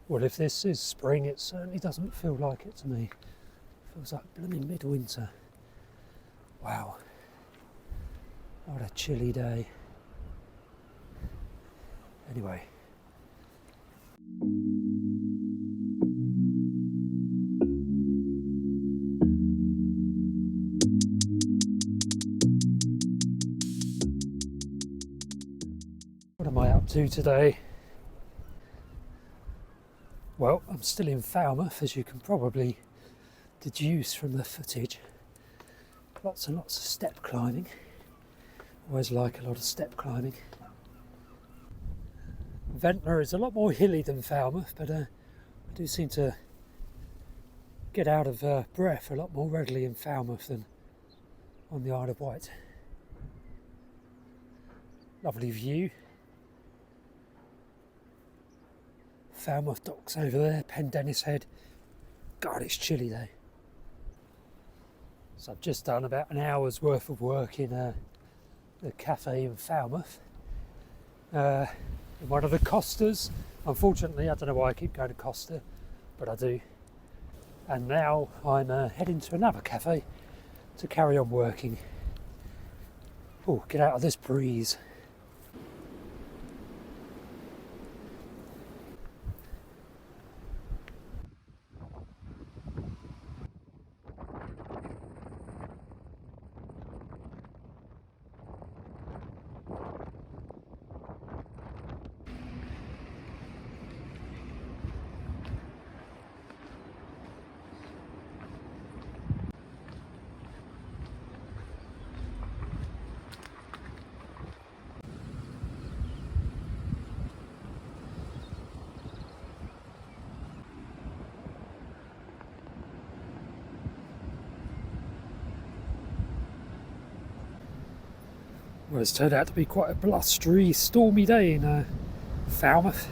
Well, if this is spring, it certainly doesn't feel like it to me. It feels like blooming midwinter. Wow. What a chilly day. Anyway. What am I up to today? Well, I'm still in Falmouth, as you can probably deduce from the footage. Lots and lots of step climbing. Always like a lot of step climbing. Ventnor is a lot more hilly than Falmouth, but I do seem to get out of breath a lot more readily in Falmouth than on the Isle of Wight. Lovely view. Falmouth docks over there, Pendennis Head. God, it's chilly though. So I've just done about an hour's worth of work in the cafe in Falmouth. In one of the Costas. Unfortunately, I don't know why I keep going to Costa, but I do. And now I'm heading to another cafe to carry on working. Oh, get out of this breeze. Well, it's turned out to be quite a blustery, stormy day in Falmouth.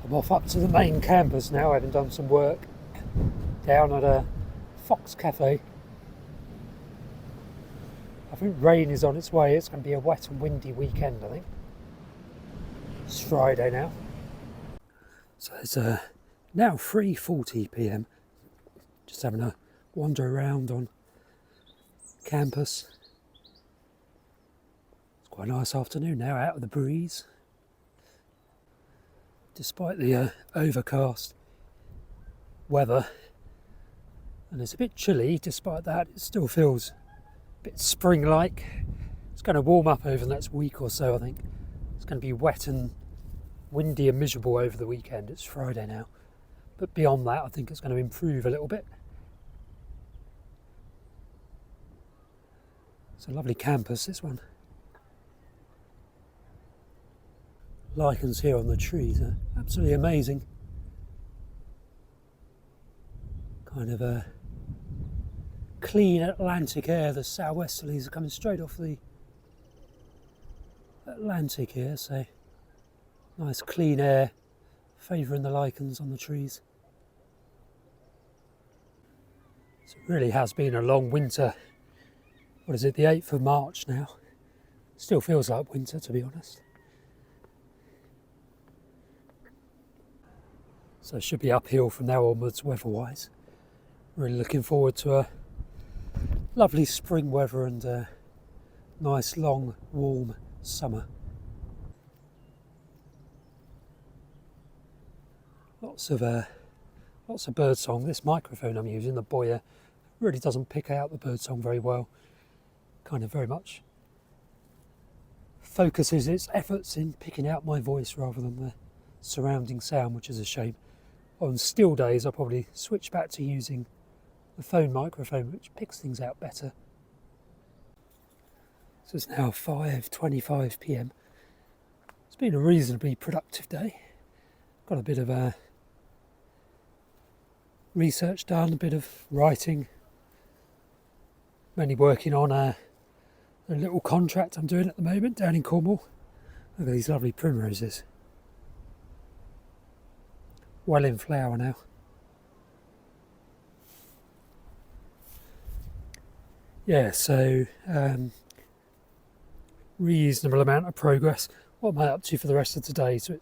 I'm off up to the main campus now, having done some work down at a Fox Cafe. I think rain is on its way. It's going to be a wet and windy weekend, I think. It's Friday now. So it's now 3:40 p.m. Just having a wander around on campus. It's quite a nice afternoon now, out of the breeze. Despite the overcast weather, and it's a bit chilly, despite that it still feels a bit spring-like. It's going to warm up over the next week or so, I think. It's going to be wet and windy and miserable over the weekend. It's Friday now, but beyond that I think it's going to improve a little bit. It's a lovely campus, this one. Lichens here on the trees are absolutely amazing. Kind of a clean Atlantic air. The southwesterlies are coming straight off the Atlantic here, so nice clean air favouring the lichens on the trees. So it really has been a long winter. What is it, the 8th of March now? Still feels like winter, to be honest. So it should be uphill from now onwards weather-wise. Really looking forward to a lovely spring weather and a nice long warm summer. Lots of birdsong. This microphone I'm using, the Boya, really doesn't pick out the birdsong very well. Kind of very much focuses its efforts in picking out my voice rather than the surrounding sound, which is a shame. On still days I'll probably switch back to using the phone microphone, which picks things out better. So it's now 5:25 p.m. It's been a reasonably productive day. Got a bit of research done, a bit of writing. Mainly working on a little contract I'm doing at the moment down in Cornwall. Look at these lovely primroses. Well in flower now. yeah, so reasonable amount of progress. What am I up to for the rest of today? So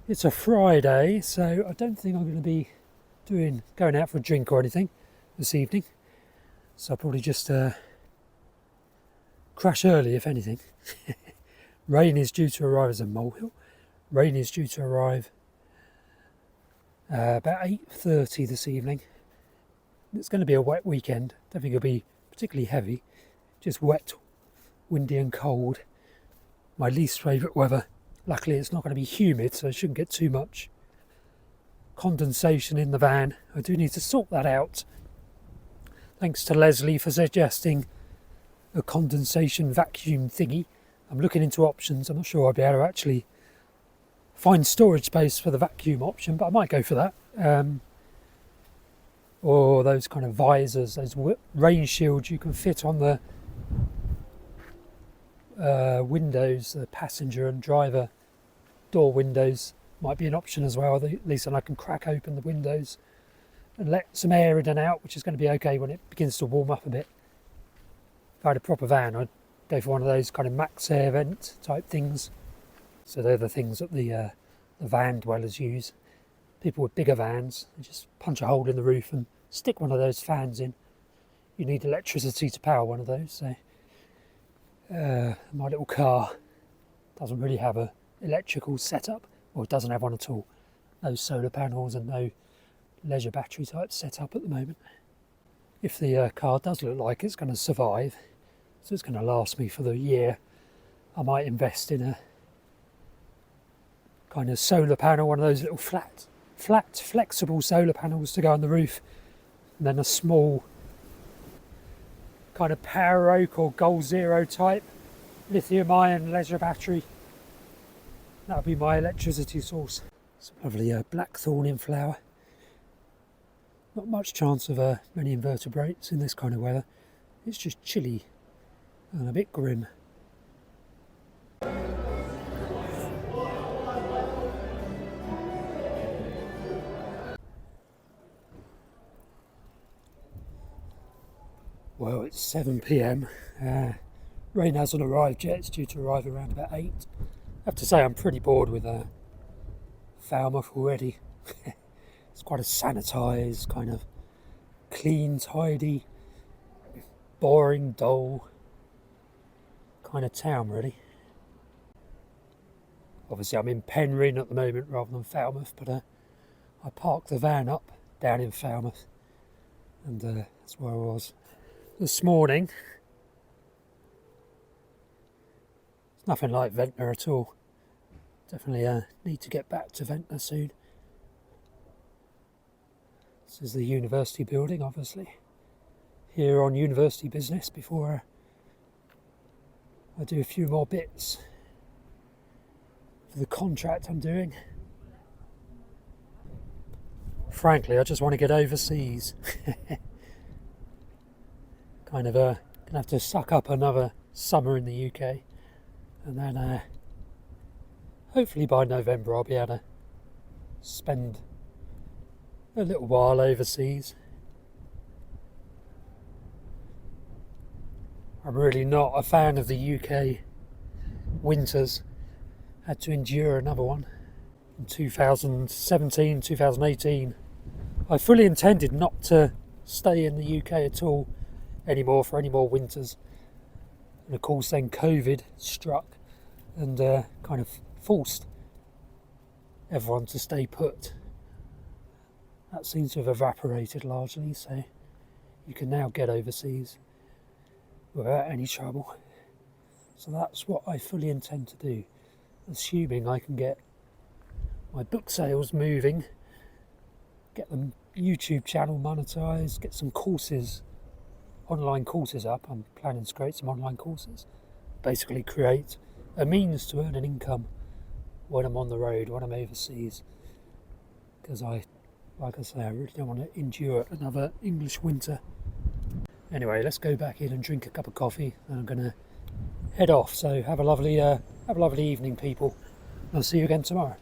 it's a Friday, so I don't think I'm going to be going out for a drink or anything this evening. So I'll probably just crash early, if anything. Rain is due to arrive as a molehill. Rain is due to arrive about 8:30 this evening. It's going to be a wet weekend. Don't think it'll be particularly heavy. Just wet, windy and cold. My least favourite weather. Luckily it's not going to be humid, so I shouldn't get too much condensation in the van. I do need to sort that out. Thanks to Leslie for suggesting a condensation vacuum thingy. I'm looking into options. I'm not sure I'll be able to actually find storage space for the vacuum option, but I might go for that. Or those kind of visors, those rain shields you can fit on the windows, the passenger and driver door windows might be an option as well. At least then I can crack open the windows and let some air in and out, which is going to be okay when it begins to warm up a bit. If I had a proper van, I'd go for one of those kind of max air vent type things. So they're the things that the van dwellers use. People with bigger vans, they just punch a hole in the roof and stick one of those fans in. You need electricity to power one of those. So my little car doesn't really have a electrical setup, or it doesn't have one at all. No solar panels and no leisure battery type setup at the moment. If the car does look like it's going to survive, so it's going to last me for the year, I might invest in a kind of solar panel, one of those little flat flexible solar panels to go on the roof, and then a small kind of Power Oak or Goal Zero type lithium ion leisure battery. That'll be my electricity source. Some lovely blackthorn in flower. Not much chance of many invertebrates in this kind of weather. It's just chilly and a bit grim. Well, it's 7 p.m. Rain hasn't arrived yet. It's due to arrive around about 8. I have to say I'm pretty bored with Falmouth already. It's quite a sanitised, kind of clean, tidy, boring, dull kind of town, really. Obviously I'm in Penryn at the moment rather than Falmouth, but I parked the van up down in Falmouth, and that's where I was this morning. It's nothing like Ventnor at all. Definitely need to get back to Ventnor soon. This is the university building, obviously. Here on university business before I do a few more bits for the contract I'm doing. Frankly, I just want to get overseas. Kind of gonna have to suck up another summer in the UK, and then hopefully by November I'll be able to spend a little while overseas. I'm really not a fan of the UK winters. Had to endure another one in 2017, 2018. I fully intended not to stay in the UK at all anymore for any more winters, and of course then COVID struck and kind of forced everyone to stay put. That seems to have evaporated largely, so you can now get overseas without any trouble. So that's what I fully intend to do, assuming I can get my book sales moving, get the YouTube channel monetised, get some courses, online courses up. I'm planning to create some online courses, basically create a means to earn an income when I'm on the road, when I'm overseas, because like I say, I really don't want to endure another English winter. Anyway, let's go back in and drink a cup of coffee, and I'm going to head off. So have a lovely evening, people. I'll see you again tomorrow.